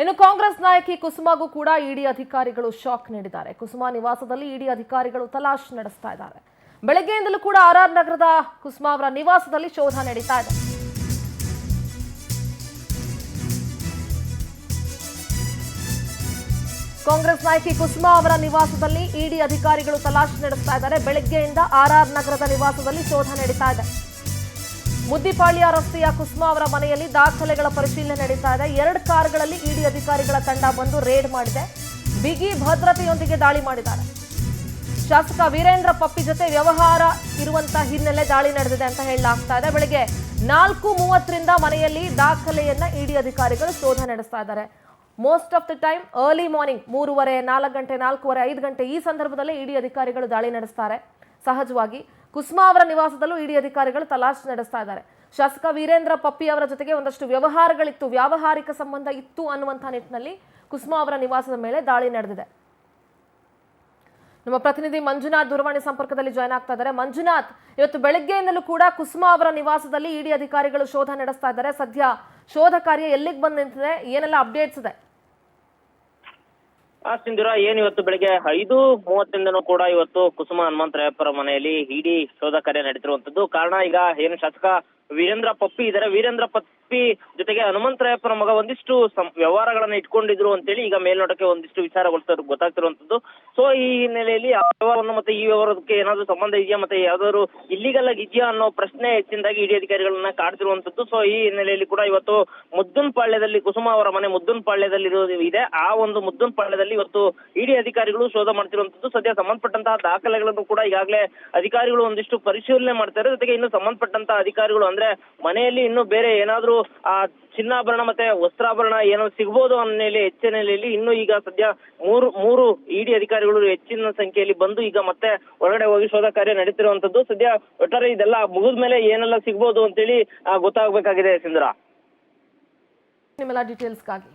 ಇನ್ನು ಕಾಂಗ್ರೆಸ್ ನಾಯಕಿ ಕುಸುಮಾಗೂ ಕೂಡ ಇಡಿ ಅಧಿಕಾರಿಗಳು ಶಾಕ್ ನೀಡಿದ್ದಾರೆ. ಕುಸುಮಾ ನಿವಾಸದಲ್ಲಿ ಇಡಿ ಅಧಿಕಾರಿಗಳು ತಲಾಶ್ ನಡೆಸ್ತಾ ಇದ್ದಾರೆ. ಬೆಳಗ್ಗೆಯಿಂದಲೂ ಕೂಡ ಆರ್ಆರ್ ನಗರದ ಕುಸುಮಾ ಅವರ ನಿವಾಸದಲ್ಲಿ ಶೋಧ ನಡೀತಾ ಇದೆ. ಕಾಂಗ್ರೆಸ್ ನಾಯಕಿ ಕುಸುಮಾ ಅವರ ನಿವಾಸದಲ್ಲಿ ಇಡಿ ಅಧಿಕಾರಿಗಳು ತಲಾಶ್ ನಡೆಸ್ತಾ ಇದ್ದಾರೆ. ಬೆಳಗ್ಗೆಯಿಂದ ಆರ್ಆರ್ ನಗರದ ನಿವಾಸದಲ್ಲಿ ಶೋಧ ನಡೀತಾ ಇದೆ. ಮುದ್ದಿಪಾಳ್ಯ ರಸ್ತೆಯ ಕುಸುಮಾ ಅವರ ಮನೆಯಲ್ಲಿ ದಾಖಲೆಗಳ ಪರಿಶೀಲನೆ ನಡೀತಾ ಇದೆ. 2 ಕಾರುಗಳಲ್ಲಿ ಇಡಿ ಅಧಿಕಾರಿಗಳ ತಂಡ ಬಂದು ರೇಡ್ ಮಾಡಿದೆ. ಬಿಗಿ ಭದ್ರತೆಯೊಂದಿಗೆ ದಾಳಿ ಮಾಡಿದ್ದಾರೆ. ಶಾಸಕ ವೀರೇಂದ್ರ ಪಪ್ಪಿ ಜೊತೆ ವ್ಯವಹಾರ ಇರುವಂತಹ ಹಿನ್ನೆಲೆ ದಾಳಿ ನಡೆದಿದೆ ಅಂತ ಹೇಳಲಾಗ್ತಾ ಇದೆ. ಬೆಳಗ್ಗೆ 4:30ರಿಂದ ಮನೆಯಲ್ಲಿ ದಾಖಲೆಯನ್ನ ಇಡಿ ಅಧಿಕಾರಿಗಳು ಶೋಧ ನಡೆಸ್ತಾ ಇದ್ದಾರೆ. Most of the time early morning 3:30, 4 ಗಂಟೆ, 4:15, 5 ಗಂಟೆ ಈ ಸಂದರ್ಭದಲ್ಲಿ ಇಡಿ ಅಧಿಕಾರಿಗಳು ದಾಳಿ ನಡೆಸ್ತಾರೆ. ಸಹಜವಾಗಿ ಕುಸುಮಾ ಅವರ ನಿವಾಸದಲ್ಲೂ ಇಡಿ ಅಧಿಕಾರಿಗಳು ತಲಾಶ್ ನಡೆಸ್ತಾ ಇದ್ದಾರೆ. ಶಾಸಕ ವೀರೇಂದ್ರ ಪಪ್ಪಿ ಅವರ ಜೊತೆಗೆ ಒಂದಷ್ಟು ವ್ಯವಹಾರಗಳಿತ್ತು, ವ್ಯಾವಹಾರಿಕ ಸಂಬಂಧ ಇತ್ತು ಅನ್ನುವಂಥ ನಿಟ್ಟಿನಲ್ಲಿ ಕುಸುಮಾ ಅವರ ನಿವಾಸದ ಮೇಲೆ ದಾಳಿ ನಡೆದಿದೆ. ನಮ್ಮ ಪ್ರತಿನಿಧಿ ಮಂಜುನಾಥ್ ದೂರವಾಣಿ ಸಂಪರ್ಕದಲ್ಲಿ ಜಾಯ್ನ್ ಆಗ್ತಾ ಇದ್ದಾರೆ. ಮಂಜುನಾಥ್, ಇವತ್ತು ಬೆಳಗ್ಗೆಯಿಂದಲೂ ಕೂಡ ಕುಸುಮಾ ಅವರ ನಿವಾಸದಲ್ಲಿ ಇಡಿ ಅಧಿಕಾರಿಗಳು ಶೋಧ ನಡೆಸ್ತಾ ಇದ್ದಾರೆ. ಸದ್ಯ ಶೋಧ ಕಾರ್ಯ ಎಲ್ಲಿಗೆ ಬಂದು ನಿಂತಿದೆ, ಏನೆಲ್ಲ ಅಪ್ಡೇಟ್ಸ್ ಇದೆ? ಸಿಂಧೂರ, ಏನ್ ಇವತ್ತು ಬೆಳಿಗ್ಗೆ 5:30ಯಿಂದನೂ ಕೂಡ ಇವತ್ತು ಕುಸುಮಾ ಹನುಮಂತರಾಯಪ್ಪರ ಮನೆಯಲ್ಲಿ ಇಡಿ ಶೋಧ ಕಾರ್ಯ ನಡೀತಿರುವಂತದ್ದು. ಕಾರಣ ಈಗ ಏನು ಶಾಸಕ ವೀರೇಂದ್ರ ಪಪ್ಪಿ ಇದ್ದಾರೆ, ವೀರೇಂದ್ರ ಪಪ್ಪಿ ಜೊತೆಗೆ ಹನುಮಂತರಾಯಪ್ಪನ ಮಗ ಒಂದಿಷ್ಟು ವ್ಯವಹಾರಗಳನ್ನ ಇಟ್ಕೊಂಡಿದ್ರು ಅಂತೇಳಿ ಈಗ ಮೇಲ್ನೋಟಕ್ಕೆ ಒಂದಿಷ್ಟು ವಿಚಾರಗಳು ಗೊತ್ತಾಗ್ತಿರುವಂತದ್ದು. ಸೊ ಈ ಹಿನ್ನೆಲೆಯಲ್ಲಿ ಆ ವ್ಯವಹಾರವನ್ನು ಮತ್ತೆ ಈ ವ್ಯವಹಾರಕ್ಕೆ ಏನಾದ್ರು ಸಂಬಂಧ ಇದೆಯಾ, ಮತ್ತೆ ಯಾವ್ದಾದ್ರು ಇಲ್ಲಿಗಲ್ ಇದೆಯಾ ಅನ್ನೋ ಪ್ರಶ್ನೆ ಹೆಚ್ಚಿನದಾಗಿ ಇಡಿ ಅಧಿಕಾರಿಗಳನ್ನ ಕಾಡ್ತಿರುವಂತದ್ದು. ಸೊ ಈ ಹಿನ್ನೆಲೆಯಲ್ಲಿ ಕೂಡ ಇವತ್ತು ಮುದ್ದನ್ಪಾಳ್ಯದಲ್ಲಿ ಕುಸುಮಾ ಅವರ ಮನೆ ಮುದ್ದನ್ಪಾಳ್ಯದಲ್ಲಿ ಇದೆ. ಆ ಒಂದು ಮುದ್ದನ್ಪಾಳ್ಯದಲ್ಲಿ ಇವತ್ತು ಇಡಿ ಅಧಿಕಾರಿಗಳು ಶೋಧ ಮಾಡ್ತಿರುವಂತದ್ದು. ಸದ್ಯ ಸಂಬಂಧಪಟ್ಟಂತಹ ದಾಖಲೆಗಳನ್ನು ಕೂಡ ಈಗಾಗಲೇ ಅಧಿಕಾರಿಗಳು ಒಂದಿಷ್ಟು ಪರಿಶೀಲನೆ ಮಾಡ್ತಾರೆ. ಜೊತೆಗೆ ಇನ್ನು ಸಂಬಂಧಪಟ್ಟಂತಹ ಅಧಿಕಾರಿಗಳು ಅಂದ್ರೆ ಮನೆಯಲ್ಲಿ ಇನ್ನು ಬೇರೆ ಏನಾದ್ರು ಆ ಚಿನ್ನಾಭರಣ ಮತ್ತೆ ವಸ್ತ್ರಾಭರಣ ಏನಾದ್ರು ಸಿಗ್ಬೋದು ಅನ್ನೋ ಹೆಚ್ಚಿನೆಲೆಯಲ್ಲಿ ಇನ್ನು ಈಗ ಸದ್ಯ ಮೂರು ಇಡಿ ಅಧಿಕಾರಿಗಳು ಹೆಚ್ಚಿನ ಸಂಖ್ಯೆಯಲ್ಲಿ ಬಂದು ಈಗ ಮತ್ತೆ ಒಳಗಡೆ ಹೋಗಿ ಶೋಧ ಕಾರ್ಯ ನಡೀತಿರುವಂತದ್ದು. ಸದ್ಯ ಒಟ್ಟಾರೆ ಇದೆಲ್ಲ ಮುಗಿದ ಮೇಲೆ ಏನೆಲ್ಲ ಸಿಗ್ಬೋದು ಅಂತೇಳಿ ಗೊತ್ತಾಗಬೇಕಾಗಿದೆ ಸಿಂಧೂರ. ನಿಮ್ಮೆಲ್ಲ ಡೀಟೇಲ್ಸ್ಗಾಗಿ